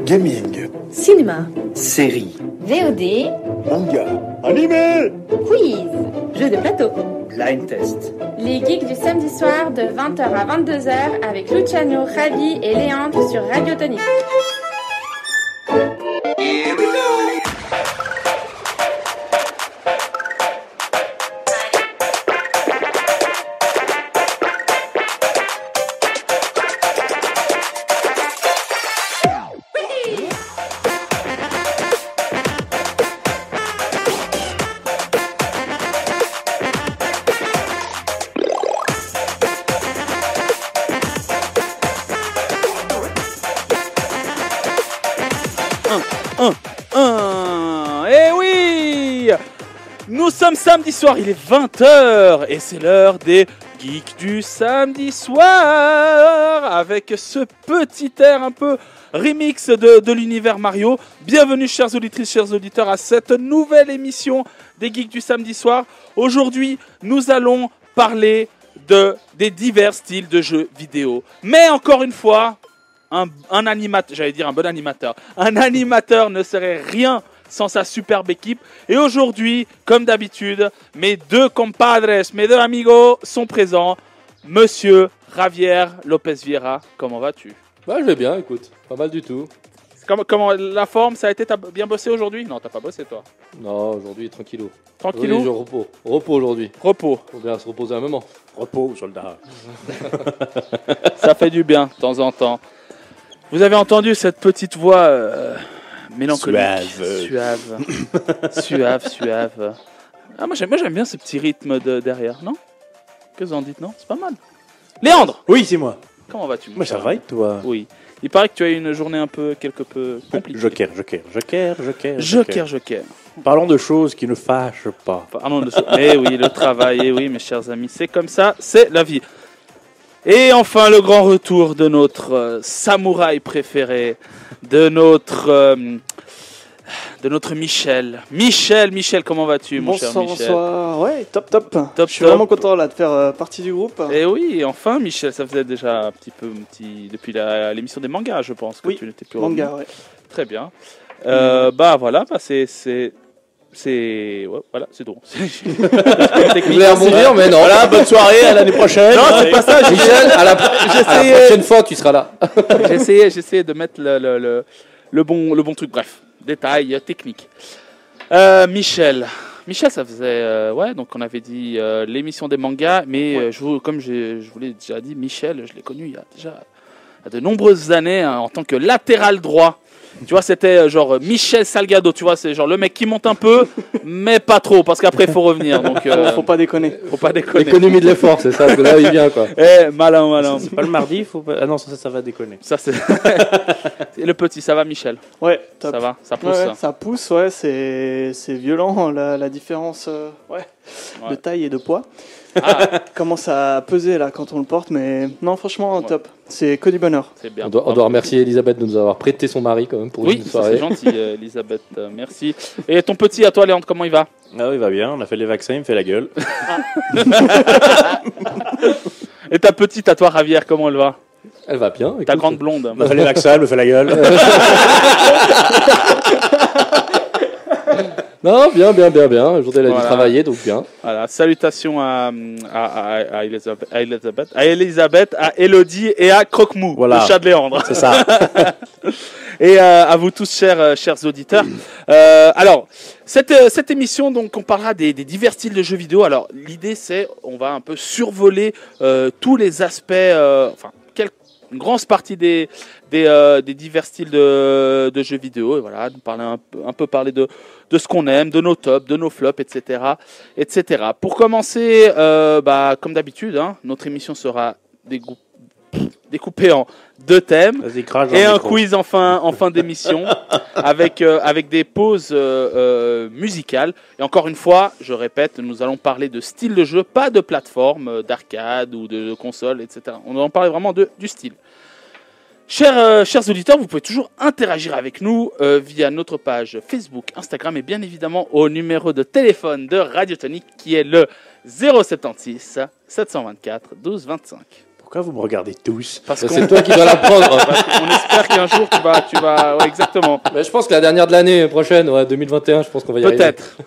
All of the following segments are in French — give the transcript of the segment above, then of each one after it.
Gaming. Cinéma. Série. VOD. Manga. Animé. Quiz. Jeux de plateau. Blind test. Les geeks du samedi soir de 20h à 22h avec Luciano, Ravi et Léandre sur Radio Tonique. Eh oui! Nous sommes samedi soir, il est 20h et c'est l'heure des geeks du samedi soir avec ce petit air un peu remix de l'univers Mario. Bienvenue chères auditrices, chers auditeurs à cette nouvelle émission des geeks du samedi soir. Aujourd'hui, nous allons parler des divers styles de jeux vidéo. Mais encore une fois, un animateur, j'allais dire un bon animateur. Un animateur ne serait rien sans sa superbe équipe. Et aujourd'hui, comme d'habitude, mes deux compadres, mes deux amigos sont présents. Monsieur Javier Lopez Vieira, comment vas-tu? Bah, je vais bien, écoute, pas mal du tout. Comment la forme, ça a été, t'as bien bossé aujourd'hui? Non, t'as pas bossé toi. Non, aujourd'hui, tranquillou. Tranquillou? Aujourd'hui, repos. Repos aujourd'hui. Repos. Faut bien se reposer un moment. Repos, soldat. Ça fait du bien, de temps en temps. Vous avez entendu cette petite voix mélancolique, suave. Ah, moi j'aime bien ce petit rythme derrière, non? Que vous en dites, non? C'est pas mal. Léandre! Oui, c'est moi. Comment vas-tu? Moi, ça va et toi? Oui. Il paraît que tu as eu une journée quelque peu compliquée. Joker. Parlons de choses qui ne fâchent pas. Pardon, mais oui, le travail, et oui, mes chers amis, c'est comme ça, c'est la vie. Et enfin, le grand retour de notre samouraï préféré, de notre Michel. Michel, comment vas-tu, mon cher Michel? Bonsoir, ouais, top. Je suis Top. vraiment content là de faire partie du groupe. Et oui, enfin, Michel, ça faisait déjà un petit depuis l'émission des mangas, je pense, que Oui, tu n'étais plus manga, revenu. ouais. Très bien. C'est voilà, c'est drôle. Vous voulez rebondir, mais non. Voilà, bonne soirée, à l'année prochaine. Non, c'est pas ça. Michel, à la prochaine fois, tu seras là. J'essayais de mettre le bon truc. Bref, détail technique. Michel, ça faisait donc on avait dit l'émission des mangas, mais comme je vous l'ai déjà dit, Michel, je l'ai connu il y a de nombreuses années en tant que latéral droit. Tu vois, c'était genre Michel Salgado, tu vois, c'est genre le mec qui monte un peu, mais pas trop, parce qu'après il faut revenir. Donc, Faut pas déconner. L'économie de l'effort, c'est ça, parce que là, il vient, quoi. Malin. C'est pas le mardi, faut pas... Ah non, ça va déconner. Ça, c'est et le petit, ça va, Michel? Ouais, top. Ça va, ça pousse. Ouais, ça pousse, ouais, c'est violent la différence de taille et de poids. Commence à peser là quand on le porte, mais non, franchement, top. C'est que du bonheur. C'est bien. On doit remercier Elisabeth de nous avoir prêté son mari, quand même, pour une soirée. C'est gentil, Elisabeth, merci. Et ton petit, à toi, Léandre, comment il va? Ah oui, il va bien, on a fait les vaccins, il me fait la gueule. Et ta petite, à toi, Javier, comment elle va? Elle va bien. Ta grande blonde. On a fait les vaccins, elle me fait la gueule. Non, bien. Aujourd'hui, elle a dû travailler, donc bien. Voilà, salutations à Elisabeth, à Elodie et à Croque-Mou, voilà. Le chat de Léandre. C'est ça. Et à vous tous, chers auditeurs. Alors, cette émission, donc, on parlera des divers styles de jeux vidéo. Alors, l'idée, c'est, on va un peu survoler tous les aspects, une grosse partie des divers styles de jeux vidéo. Et voilà, nous parler un peu parler de ce qu'on aime, de nos tops, de nos flops, etc. Pour commencer, comme d'habitude, notre émission sera découpée en 2 thèmes et un quiz en fin d'émission avec des pauses musicales. Et encore une fois, je répète, nous allons parler de style de jeu, pas de plateforme, d'arcade ou de console, etc. On va en parler vraiment du style. Chers auditeurs, vous pouvez toujours interagir avec nous via notre page Facebook, Instagram et bien évidemment au numéro de téléphone de Radio Tonique qui est le 076 724 12 25. Pourquoi vous me regardez tous? Parce Ça, qu'on c'est toi qui dois la prendre. on espère qu'un jour tu vas ouais, exactement. Mais je pense que la dernière de l'année prochaine, ouais, 2021, je pense qu'on va y arriver. Peut-être.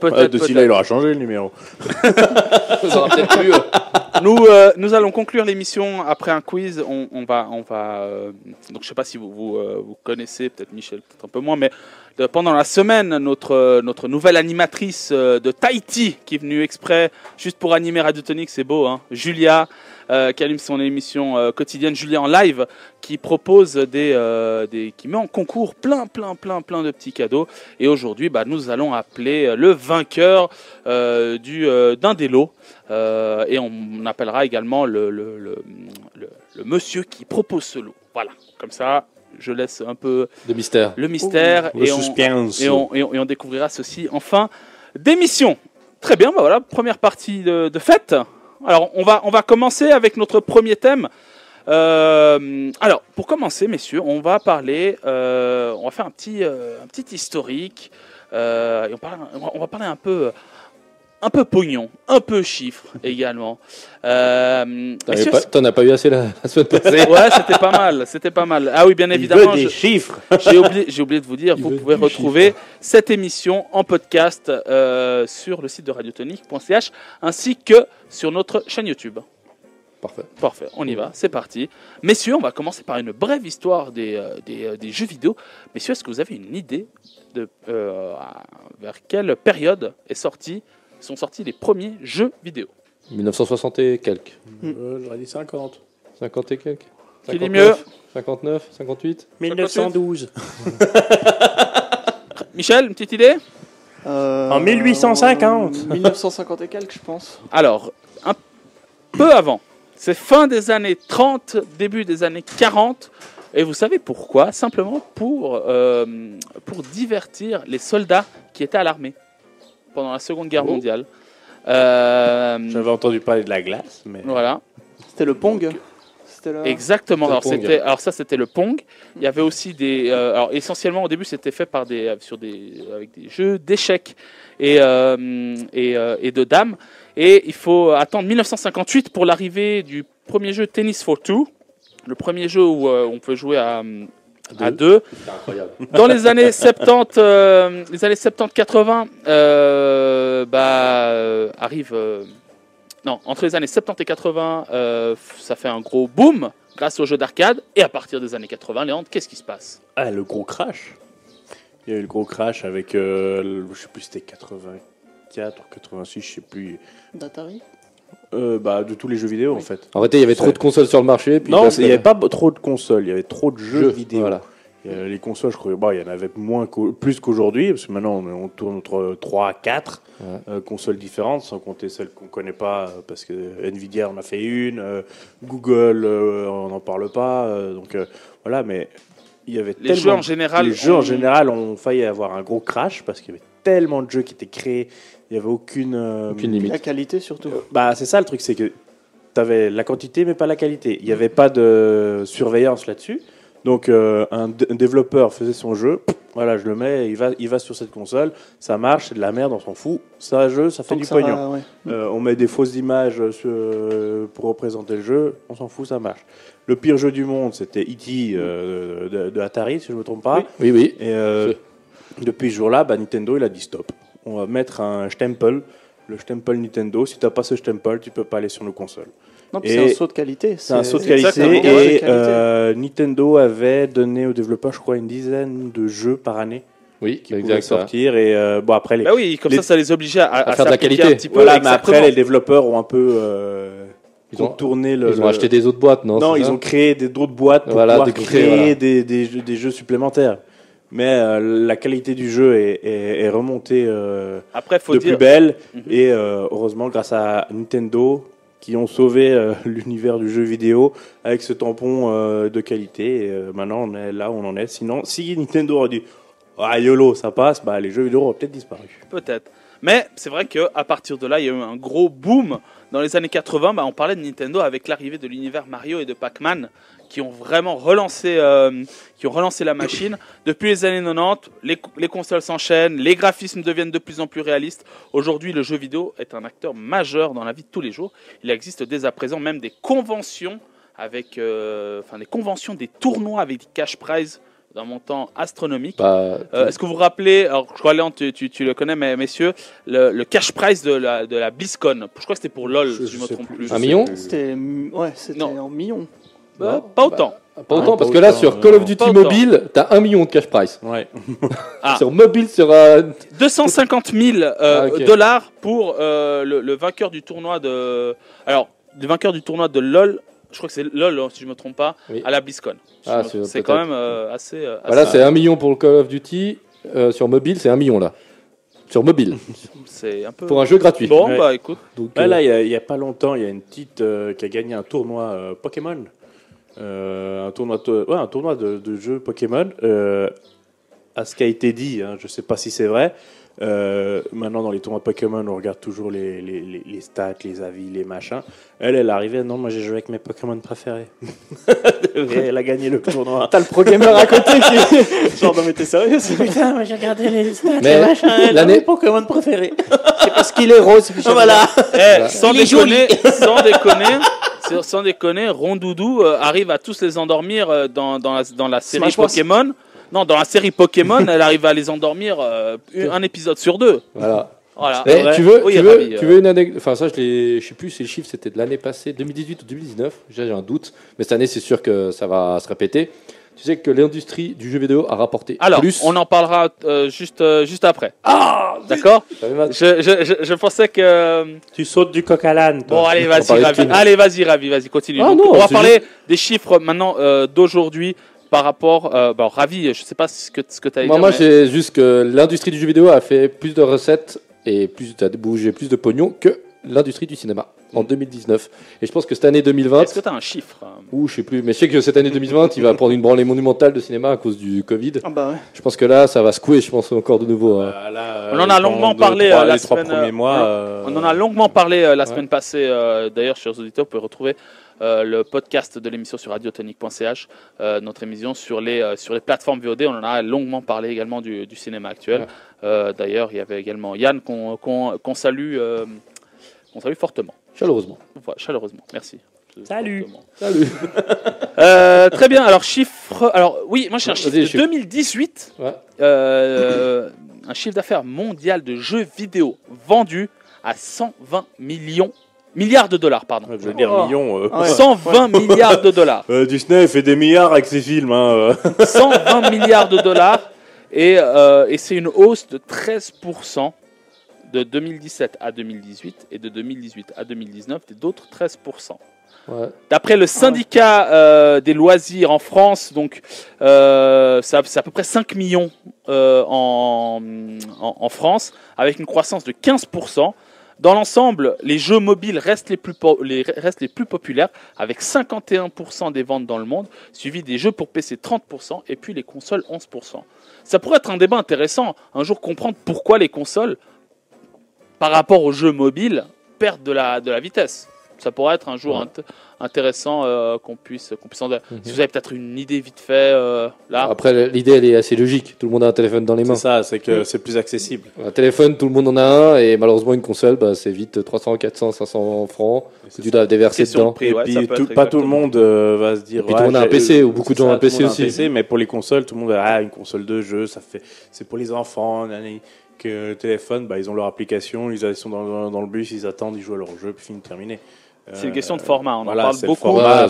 Peut-être. D'ici là, il aura changé le numéro. Ça aura peut-être plus. Nous allons conclure l'émission après un quiz. On va donc je sais pas si vous connaissez, peut-être Michel, peut-être un peu moins, mais pendant la semaine, notre nouvelle animatrice de Tahiti qui est venue exprès juste pour animer Radio Tonique, c'est beau, hein, Julia, qui anime son émission quotidienne Julia en live, qui propose qui met en concours plein de petits cadeaux. Et aujourd'hui, nous allons appeler le vainqueur d'un des lots. Et on appellera également le monsieur qui propose ce lot. Voilà, comme ça, je laisse un peu De mystère. le mystère Le suspense. et on découvrira ceci en fin d'émission. Très bien, voilà, première partie de fête. Alors, on va commencer avec notre premier thème. Alors, pour commencer, messieurs, on va parler, on va faire un petit historique. Et on va parler un peu pognon, un peu chiffres également. Messieurs, T'en as pas eu assez la semaine passée. ouais, c'était pas mal. Ah oui, bien Il évidemment. veut des chiffres. J'ai oublié de vous dire, Il vous veut pouvez du retrouver cette émission en podcast sur le site de radiotonique.ch ainsi que sur notre chaîne YouTube. Parfait, on y va, c'est parti. Messieurs, on va commencer par une brève histoire des jeux vidéo. Messieurs, est-ce que vous avez une idée de vers quelle période sont sortis les premiers jeux vidéo? 1960 et quelques. J'aurais dit 50. 50 et quelques. Qui dit mieux? 59, 58. 1912. Michel, une petite idée? En 1850. 1950 et quelques, je pense. Alors, un peu avant. C'est fin des années 30, début des années 40. Et vous savez pourquoi? Simplement pour divertir les soldats qui étaient à l'armée pendant la Seconde Guerre mondiale. J'avais entendu parler de la glace, mais... Voilà. C'était le Pong. Exactement. Alors, C'était le Pong. ça, c'était le Pong. Il y avait aussi alors, essentiellement, au début, c'était fait avec des jeux d'échecs et de dames. Et il faut attendre 1958 pour l'arrivée du premier jeu Tennis for Two. Le premier jeu où on peut jouer à deux. C'est incroyable. Dans les années 70, 80, arrive. Non, entre les années 70 et 80, ça fait un gros boom grâce aux jeux d'arcade. Et à partir des années 80, Léandre, qu'est-ce qui se passe? Ah, le gros crash. Il y a eu le gros crash avec, je sais plus, c'était 84 ou 86, je sais plus. D'Atari. De tous les jeux vidéo en fait. En fait, il y avait trop de consoles sur le marché. Puis Non, il n'y avait pas trop de consoles, il y avait trop de jeux vidéo. Voilà. Les consoles, je crois, il y en avait plus qu'aujourd'hui, parce que maintenant on tourne entre 3 à 4 consoles différentes, sans compter celles qu'on ne connaît pas, parce que Nvidia en a fait une, Google, on n'en parle pas, voilà, mais il y avait Les jeux en général ont failli avoir un gros crash, parce qu'il y avait tellement de jeux qui étaient créés, il n'y avait aucune limite. La qualité surtout. c'est ça le truc, c'est que tu avais la quantité mais pas la qualité. Il n'y avait pas de surveillance là-dessus. Donc un développeur faisait son jeu, voilà, je le mets, il va sur cette console, ça marche, c'est de la merde, on s'en fout. C'est un jeu, ça fait Donc du ça pognon. va, ouais. On met des fausses images pour représenter le jeu, on s'en fout, ça marche. Le pire jeu du monde, c'était E.T. De Atari, si je ne me trompe pas. Oui. Et depuis ce jour-là, Nintendo, il a dit stop. On va mettre un stempel, le stempel Nintendo. Si tu n'as pas ce stempel, tu ne peux pas aller sur nos consoles. Non, c'est un saut de qualité. C'est un saut de exactement. qualité. Et Nintendo avait donné aux développeurs, je crois, une dizaine de jeux par année Oui, qui pouvaient sortir. Et après, Bah oui, comme ça les obligeait à faire de la qualité. Un petit peu. voilà, mais Exactement. après, les développeurs ont un peu contourné Ils ont acheté des autres boîtes, non? Non, c'est ils ça ont créé d'autres boîtes pour Voilà, pouvoir créer, créer des jeux supplémentaires. Mais la qualité du jeu est remontée Après, faut de dire. plus belle. Mhm. Et heureusement, grâce à Nintendo, qui ont sauvé l'univers du jeu vidéo avec ce tampon de qualité. Et maintenant, on est là où on en est. Sinon, si Nintendo aurait dit « Ah, YOLO, ça passe », les jeux vidéo auraient peut-être disparu. Peut-être. Mais c'est vrai qu'à partir de là, il y a eu un gros boom. Dans les années 80, on parlait de Nintendo avec l'arrivée de l'univers Mario et de Pac-Man qui ont vraiment relancé la machine. Depuis les années 90, les consoles s'enchaînent, les graphismes deviennent de plus en plus réalistes. Aujourd'hui, le jeu vidéo est un acteur majeur dans la vie de tous les jours. Il existe dès à présent même des conventions avec, des tournois avec des cash prizes d'un montant astronomique. Est-ce que vous vous rappelez, alors je crois Léon, tu le connais, mais messieurs, le cash prize de la BlizzCon, je crois que c'était pour LOL, si je ne me trompe plus. 1 million? C'était en millions. Pas autant. Pas autant, parce que là, sur Call of Duty Mobile, t'as 1 million de cash prize. Ouais. Sur mobile, sur... 250 000 dollars pour le vainqueur du tournoi de... Alors, le vainqueur du tournoi de LOL, je crois que c'est LOL, si je ne me trompe pas, à la BlizzCon. C'est quand même assez... Là, c'est 1 million pour le Call of Duty. Sur mobile, c'est 1 million, là. Sur mobile. C'est un peu... Pour un jeu gratuit. Bon, écoute. Donc, là, il n'y a pas longtemps, il y a une petite qui a gagné un tournoi Pokémon. Un tournoi de jeux Pokémon. À ce qui a été dit, je ne sais pas si c'est vrai. Maintenant, dans les tournois Pokémon, on regarde toujours les stats, les avis, les machins. Elle arrivait, non, moi j'ai joué avec mes Pokémon préférés. Elle a gagné le tournoi. T'as le pro gamer à côté qui genre, non mais t'es sérieux? Putain, moi j'ai regardé les stats, Mais les machins, elle a mes Pokémon préférés. C'est parce qu'il est rose. Voilà. Sans déconner, Rondoudou arrive à tous les endormir dans la série Pokémon. Non, dans la série Pokémon, elle arrive à les endormir un épisode sur 2. Voilà. Tu veux une anecdote? Enfin, ça, je sais plus si le chiffre c'était de l'année passée, 2018 ou 2019. J'ai un doute, mais cette année, c'est sûr que ça va se répéter. Tu sais que l'industrie du jeu vidéo a rapporté plus. On en parlera juste après. D'accord. Je pensais que... Tu sautes du coq à l'âne. Bon, allez, vas-y, Ravi, vas-y, continue. On va parler des chiffres maintenant d'aujourd'hui. Par rapport, Ravi, je ne sais pas ce que tu as dit. Moi, c'est juste que l'industrie du jeu vidéo a fait plus de recettes et a bougé plus de pognon que l'industrie du cinéma en 2019. Et je pense que cette année 2020... Est-ce que tu as un chiffre? Je sais plus, mais je sais que cette année 2020, il va prendre une branlée monumentale de cinéma à cause du Covid. Ouais. Je pense que là, ça va secouer, je pense, encore de nouveau. On en a longuement parlé la semaine... On en a longuement parlé la semaine passée. D'ailleurs, chers auditeurs, vous pouvez retrouver le podcast de l'émission sur radiotonique.ch, notre émission sur les plateformes VOD. On en a longuement parlé également du cinéma actuel. D'ailleurs, il y avait également Yann qu'on salue fortement. Chaleureusement. Voilà, chaleureusement, merci. Salut. Très bien, alors chiffre... Alors oui, moi j'ai un chiffre de 2018. Un chiffre d'affaires mondial de jeux vidéo vendu à 120 milliards de dollars, pardon. Je veux dire millions. 120 milliards de dollars. Disney fait des milliards avec ses films. 120 milliards de dollars. Et c'est une hausse de 13% de 2017 à 2018 et de 2018 à 2019 d'autres 13%. D'après le syndicat des loisirs en France, donc c'est à peu près 5 millions en France, avec une croissance de 15%. Dans l'ensemble, les jeux mobiles restent les plus populaires, avec 51% des ventes dans le monde, suivi des jeux pour PC 30%, et puis les consoles 11%. Ça pourrait être un débat intéressant, un jour comprendre pourquoi les consoles, par rapport aux jeux mobiles, perdent de la vitesse. Ça pourrait être un jour intéressant qu'on puisse en dire. Si vous avez peut-être une idée vite fait là. Après, l'idée elle est assez logique. Tout le monde a un téléphone dans les mains. C'est ça, c'est que c'est plus accessible. Un téléphone, tout le monde en a un, et malheureusement une console, c'est vite 300, 400, 500 francs que tu dois déverser dedans. Et puis pas tout le monde va se dire. Et puis tout le monde a un PC, ou beaucoup de gens ont un PC aussi. Mais pour les consoles, tout le monde a une console de jeu, c'est pour les enfants. Que le téléphone, ils ont leur application, ils sont dans le bus, ils attendent, ils jouent à leur jeu, puis terminé. C'est une question de format, on en parle beaucoup, format,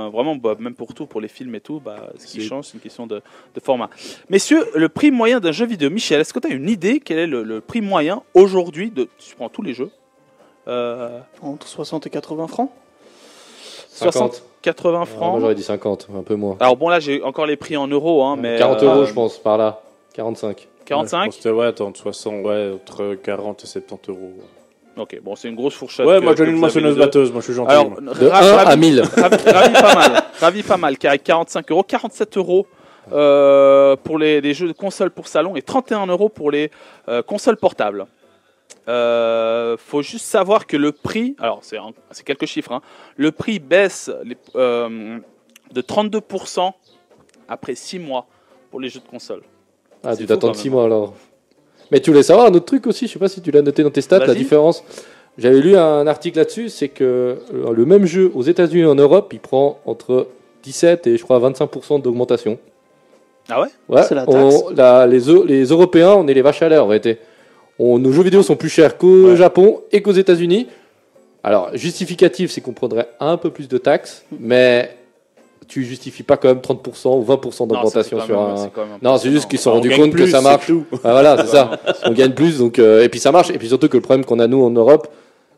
vraiment, même pour tout, pour les films et tout, ce qui change, c'est une question de format. Messieurs, le prix moyen d'un jeu vidéo, Michel, est-ce que tu as une idée quel est le prix moyen aujourd'hui tu prends tous les jeux entre 60 et 80 francs 60, 80 francs. Moi j'aurais dit 50, un peu moins. Alors bon, là j'ai encore les prix en euros, mais 40 euros je pense, par là, 45. 45 entre 40 et 70 euros. Ok, bon, c'est une grosse fourchette. Ouais, moi, j'ai une moissonneuse batteuse, moi, je suis gentil. Alors, de 1 à 1000. Ravi pas mal, qui a 45 euros, 47 euros pour les jeux de console pour salon et 31 € pour les consoles portables. Faut juste savoir que le prix, alors c'est quelques chiffres, hein, le prix baisse de 32% après 6 mois pour les jeux de console. Ah, tu t'attends 6 mois alors. Mais tu voulais savoir un autre truc aussi, je sais pas si tu l'as noté dans tes stats, la différence. J'avais lu un article là-dessus, c'est que le même jeu aux États-Unis et en Europe, il prend entre 17 et je crois 25% d'augmentation. Ah ouais? Ouais, c'est la taxe. Les Européens, on est les vaches à l'air en réalité. Nos jeux vidéo sont plus chers qu'au Japon et qu'aux États-Unis. Alors, justificatif, c'est qu'on prendrait un peu plus de taxes, mais tu justifies pas quand même 30% ou 20% d'augmentation sur un. Non, c'est juste qu'ils se sont rendus compte que ça marche. Ah, voilà, c'est ça. On gagne plus, donc et puis ça marche. Et puis surtout que le problème qu'on a nous en Europe,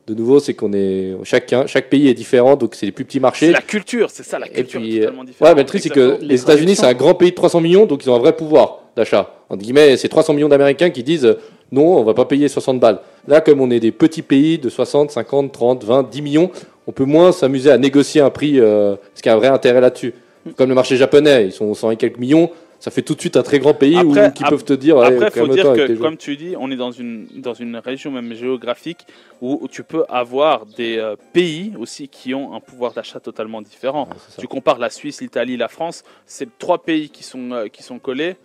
de nouveau, c'est qu'on est chaque pays est différent, donc c'est les plus petits marchés. C'est la culture, c'est ça la culture. Et puis, totalement différente. ouais, mais le truc c'est que les États-Unis c'est un grand pays de 300 millions, donc ils ont un vrai pouvoir d'achat. Entre guillemets, c'est 300 millions d'Américains qui disent non, on va pas payer 60 balles. Là, comme on est des petits pays de 60, 50, 30, 20, 10 millions, on peut moins s'amuser à négocier un prix, parce qu'il y a un vrai intérêt là-dessus. Comme le marché japonais, ils sont 100 et quelques millions. Ça fait tout de suite un très grand pays qui peuvent te dire. Après, il faut dire que, comme tu dis, on est dans une région même géographique où tu peux avoir des pays aussi qui ont un pouvoir d'achat totalement différent. Ouais, tu compares la Suisse, l'Italie, la France, c'est 3 pays qui sont collés.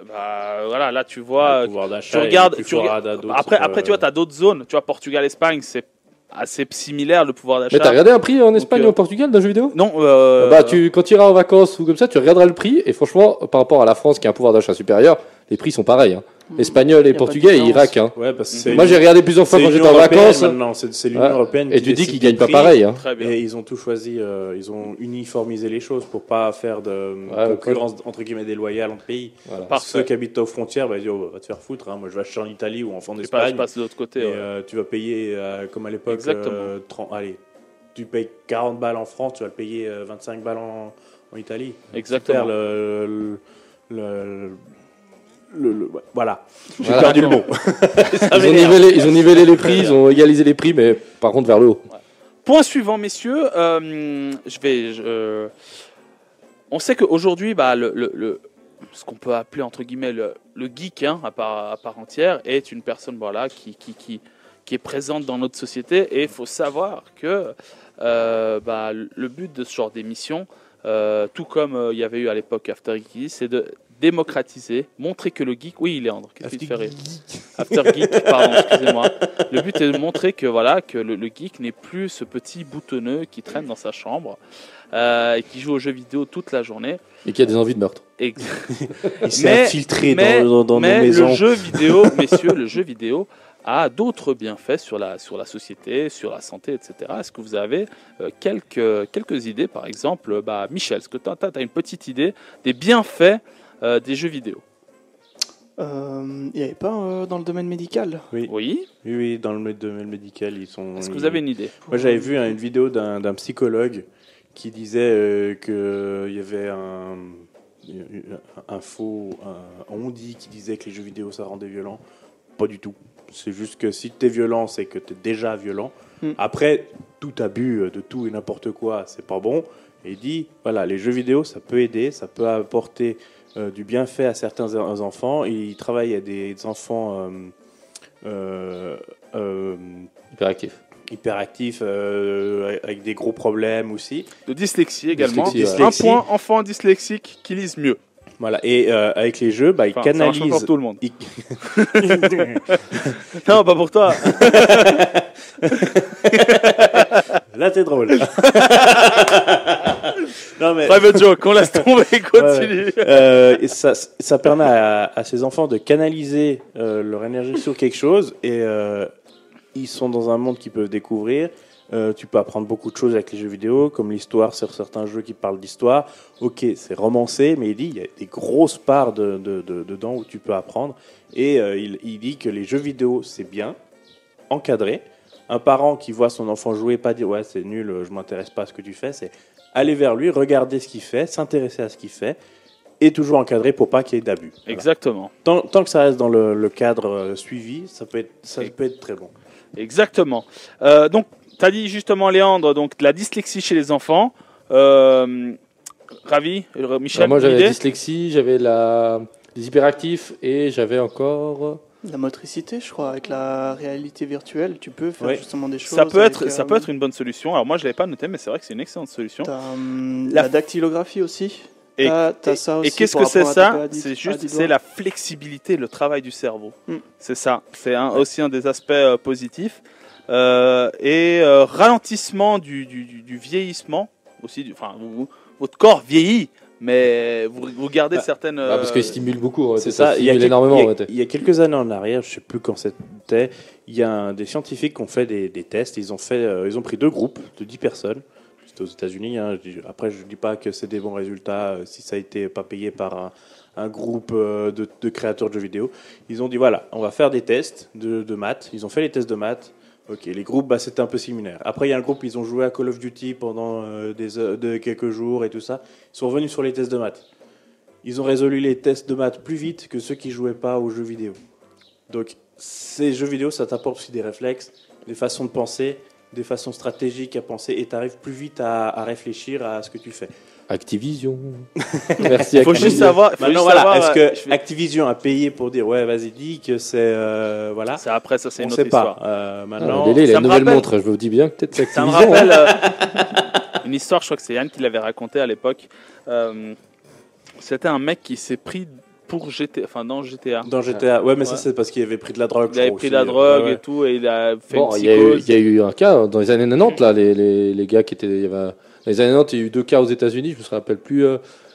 Bah, voilà, là tu vois, tu regardes. Après, tu vois, tu as d'autres zones. Tu vois, Portugal, Espagne, c'est assez similaire le pouvoir d'achat. Mais t'as regardé un prix en Espagne ou au Portugal d'un jeu vidéo? Non. Quand tu iras en vacances ou comme ça, tu regarderas le prix. Et franchement, par rapport à la France qui a un pouvoir d'achat supérieur, les prix sont pareils. Hein. Espagnol et portugais, ils raquent. Hein. Ouais, parce que moi, j'ai regardé plusieurs fois quand j'étais en vacances. Maintenant, c'est l'Union européenne. Et tu dis qu'ils gagnent pas pareil. Hein. Et ils ont tout choisi. Ils ont uniformisé les choses pour pas faire de concurrence entre guillemets déloyale entre pays. Voilà. Parce que ceux qui habitent aux frontières, bah, ils disent va te faire foutre. Hein. Moi, je vais acheter en Italie ou en Espagne. Je passe de l'autre côté. Tu vas payer comme à l'époque. Allez, tu payes 40 balles en France, tu vas le payer 25 balles en Italie. Exactement. Voilà, j'ai perdu le mot. Ils ont nivellé les prix, ils ont égalisé les prix, mais par contre vers le haut. Ouais. Point suivant, messieurs. On sait qu'aujourd'hui, ce qu'on peut appeler entre guillemets le geek à part entière est une personne qui est présente dans notre société. Et il faut savoir que le but de ce genre d'émission, tout comme il y avait eu à l'époque After Geek, c'est de démocratiser, montrer que le geek... Oui, Léandre, qu'est-ce qui te fait rire? After Geek, pardon, excusez-moi. Le but est de montrer que, que le geek n'est plus ce petit boutonneux qui traîne dans sa chambre et qui joue aux jeux vidéo toute la journée. Et qui a des envies de meurtre. Il s'est infiltré dans nos maisons. Le jeu vidéo, messieurs, le jeu vidéo a d'autres bienfaits sur la société, sur la santé, etc. Est-ce que vous avez quelques idées, par exemple, Michel, est-ce que tu as une petite idée des bienfaits des jeux vidéo? Il n'y avait pas dans le domaine médical? Oui, dans le domaine médical, ils sont... Est-ce que vous avez une idée? Moi, j'avais vu une vidéo d'un psychologue qui disait qu'il y avait on dit qui disait que les jeux vidéo, ça rendait violent. Pas du tout. C'est juste que si tu es violent, c'est que tu es déjà violent. Après, tout abus de tout et n'importe quoi, c'est pas bon. Et il dit, voilà, les jeux vidéo, ça peut aider, ça peut apporter du bienfait à certains enfants. Il travaille à des enfants hyperactifs avec des gros problèmes aussi. De dyslexie également. Un point, enfants dyslexiques qui lisent mieux. Voilà, et avec les jeux, ils canalisent... Ça marche pour tout le monde. Non, pas pour toi. Là, t'es drôle. Non, mais... Private joke, on laisse tomber, continue. Ça permet à ces enfants de canaliser leur énergie sur quelque chose, et ils sont dans un monde qu'ils peuvent découvrir. Tu peux apprendre beaucoup de choses avec les jeux vidéo, comme l'histoire sur certains jeux qui parlent d'histoire. Ok, c'est romancé, mais il y a des grosses parts dedans où tu peux apprendre. Et il dit que les jeux vidéo, c'est bien, encadré. Un parent qui voit son enfant jouer, pas dire « ouais, c'est nul, je m'intéresse pas à ce que tu fais », c'est aller vers lui, regarder ce qu'il fait, s'intéresser à ce qu'il fait, et toujours encadré pour pas qu'il y ait d'abus. Exactement. Voilà. Tant que ça reste dans le cadre suivi, ça peut être très bon. Exactement. Donc, tu as dit justement, Léandre, donc la dyslexie chez les enfants. Ravi, Michel. Alors moi, j'avais une la idée dyslexie, j'avais les hyperactifs et j'avais encore. La motricité, je crois, avec la réalité virtuelle, tu peux faire justement des choses. Ça peut avec, être une bonne solution. Alors moi, je l'avais pas noté, mais c'est vrai que c'est une excellente solution. T'as, la dactylographie aussi. Et, t'as ça aussi. Et qu'est-ce que c'est ça? C'est juste, c'est la flexibilité, le travail du cerveau. C'est ça. C'est aussi un des aspects positifs. Ralentissement du vieillissement aussi. Votre corps vieillit. Mais vous gardez certaines. Parce qu'il stimule beaucoup, c'est ça. Il stimule énormément. Il y a quelques années en arrière, je ne sais plus quand c'était, il y a des scientifiques qui ont fait des tests. Ils ont pris 2 groupes de 10 personnes. C'était aux États-Unis. Hein. Après, je ne dis pas que c'est des bons résultats si ça a été pas payé par un groupe de créateurs de jeux vidéo. Ils ont dit voilà, on va faire des tests de maths. Ils ont fait les tests de maths. Ok, les groupes, c'était un peu similaire. Après, il y a un groupe, ils ont joué à Call of Duty pendant quelques jours et tout ça. Ils sont revenus sur les tests de maths. Ils ont résolu les tests de maths plus vite que ceux qui jouaient pas aux jeux vidéo. Donc, ces jeux vidéo, ça t'apporte aussi des réflexes, des façons de penser, des façons stratégiques à penser, et tu arrives plus vite à réfléchir à ce que tu fais. Activision. Merci. Il faut juste savoir. Est-ce que Activision a payé pour dire ouais, vas-y, dis que c'est voilà. C'est après ça, c'est on une autre histoire. Maintenant, Lélé, il a une nouvelle montre. Je vous dis bien que peut-être c'est Activision. Ça me rappelle une histoire. Je crois que c'est Yann qui l'avait raconté à l'époque. C'était un mec qui s'est pris pour GTA, dans GTA. Dans GTA, ouais, mais ça c'est parce qu'il avait pris de la drogue. Il avait pris de la drogue et tout, et il a fait une psychose. Il y a eu un cas dans les années 90, là, les gars qui étaient. Dans les années 90, il y a eu 2 cas aux États-Unis, je me rappelle plus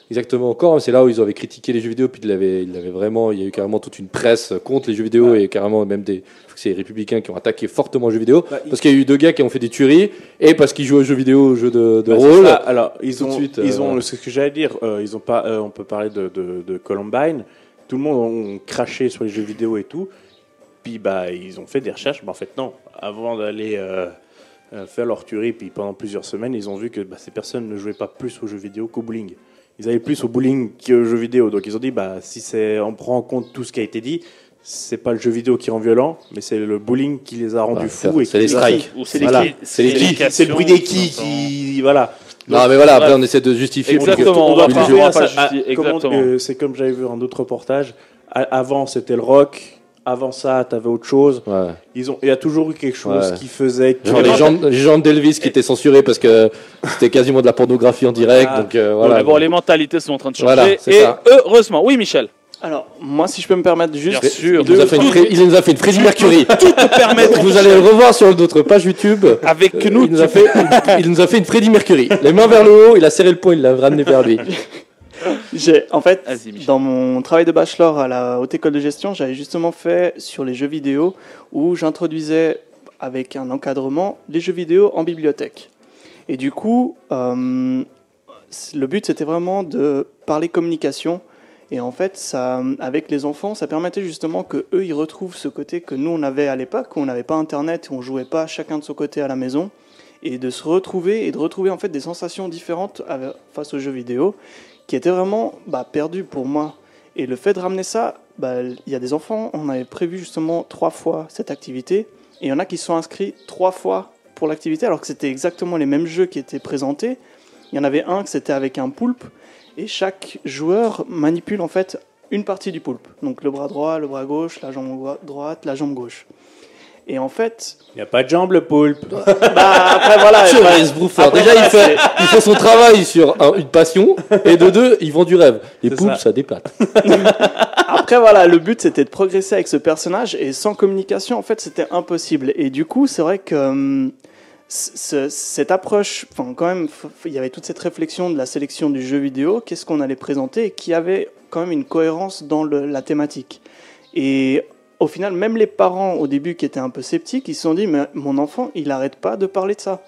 exactement encore. C'est là où ils avaient critiqué les jeux vidéo, puis il y a eu carrément toute une presse contre les jeux vidéo et carrément même c'est les républicains qui ont attaqué fortement les jeux vidéo parce qu'il y a eu 2 gars qui ont fait des tueries et parce qu'ils jouaient aux jeux vidéo, aux jeux de rôle. Alors ils ont c'est ce que j'allais dire. Ils ont pas. On peut parler de Columbine. Tout le monde a craché sur les jeux vidéo et tout. Puis ils ont fait des recherches. En fait non. Avant d'aller faire leur tuerie, puis pendant plusieurs semaines, ils ont vu que ces personnes ne jouaient pas plus aux jeux vidéo qu'au bowling. Ils allaient plus au bowling qu'aux jeux vidéo. Donc ils ont dit, si on prend en compte tout ce qui a été dit, c'est pas le jeu vidéo qui rend violent, mais c'est le bowling qui les a rendus fous. C'est les strikes. C'est le bruit des quilles qui... Voilà. Donc, non, mais voilà, après on essaie de justifier. Exactement, c'est comme j'avais vu un autre reportage. Avant, c'était le rock. Avant ça, t'avais autre chose. Ouais. Il y a toujours eu quelque chose qui faisait... Genre les jambes d'Elvis qui étaient censurées parce que c'était quasiment de la pornographie en direct. Donc, voilà. Bon, les mentalités sont en train de changer. Voilà, et heureusement. Oui, Michel. Alors, moi, si je peux me permettre juste... Bien sûr. Il nous a fait une Freddie Mercury. Tout te permettre. Vous allez le revoir sur notre page YouTube. Avec nous. Il nous a fait une Freddie Mercury. Les mains vers le haut, il a serré le poing, il l'a ramené vers lui. En fait, dans mon travail de bachelor à la Haute École de Gestion, j'avais justement fait sur les jeux vidéo où j'introduisais avec un encadrement les jeux vidéo en bibliothèque. Et du coup, le but c'était vraiment de parler communication. Et en fait, ça, avec les enfants, ça permettait justement que eux ils retrouvent ce côté que nous on avait à l'époque où on n'avait pas Internet, où on jouait pas chacun de son côté à la maison, et de se retrouver et de retrouver en fait des sensations différentes face aux jeux vidéo, qui était vraiment perdu pour moi. Et le fait de ramener ça, il y a des enfants, on avait prévu justement 3 fois cette activité, et il y en a qui se sont inscrits 3 fois pour l'activité, alors que c'était exactement les mêmes jeux qui étaient présentés. Il y en avait un que c'était avec un poulpe, et chaque joueur manipule en fait une partie du poulpe. Donc le bras droit, le bras gauche, la jambe droite, la jambe gauche. Et en fait... Il n'y a pas de jambes, le poulpe. Après, voilà. Déjà, il fait son travail sur une passion, et de 2, il vend du rêve. Les poulpes, ça déplate. Après, voilà, le but, c'était de progresser avec ce personnage, et sans communication, en fait, c'était impossible. Et du coup, c'est vrai que cette approche, quand même, il y avait toute cette réflexion de la sélection du jeu vidéo, qu'est-ce qu'on allait présenter, et qui avait quand même une cohérence dans la thématique. Et... au final, même les parents, au début, qui étaient un peu sceptiques, ils se sont dit, mais mon enfant, il n'arrête pas de parler de ça.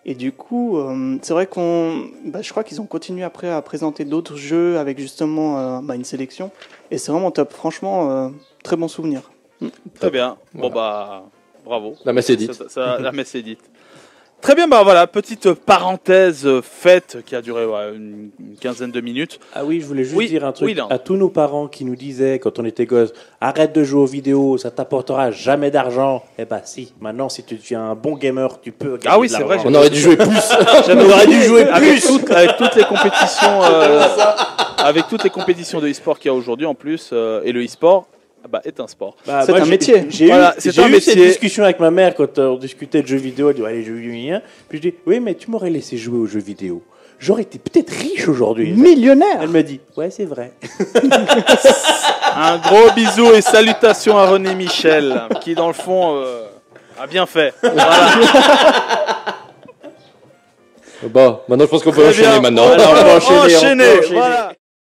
Et du coup, c'est vrai je crois qu'ils ont continué après à présenter d'autres jeux avec justement une sélection. Et c'est vraiment top. Franchement, très bon souvenir. Très bien. Bon, bravo. La messe est dite. La messe est dite. Très bien, bah voilà, petite parenthèse faite qui a duré une quinzaine de minutes. Ah oui, je voulais juste dire un truc oui, à tous nos parents qui nous disaient quand on était gosses, arrête de jouer aux vidéos, ça t'apportera jamais d'argent. Eh bah si, maintenant si tu deviens un bon gamer, tu peux gagner oui, de c'est l'argent. vrai. On aurait dû jouer plus. On aurait dû jouer avec plus. avec toutes les compétitions, avec toutes les compétitions de e-sport qu'il y a aujourd'hui en plus, et le e-sport. Est un sport. Bah, c'est moi, un métier. J'ai Voilà, eu c'est un cette métier. discussion avec ma mère quand on discutait de jeux vidéo. Elle dit allez, jeux vidéo. Puis je dis oui, mais tu m'aurais laissé jouer aux jeux vidéo. J'aurais été peut-être riche aujourd'hui. Millionnaire. Elle me dit ouais, c'est vrai. Un gros bisou et salutations à René Michel, qui dans le fond a bien fait. Voilà. Bon, maintenant je pense qu'on peut Très enchaîner bien. maintenant. Alors, on peut enchaîner. Enchaîner, voilà.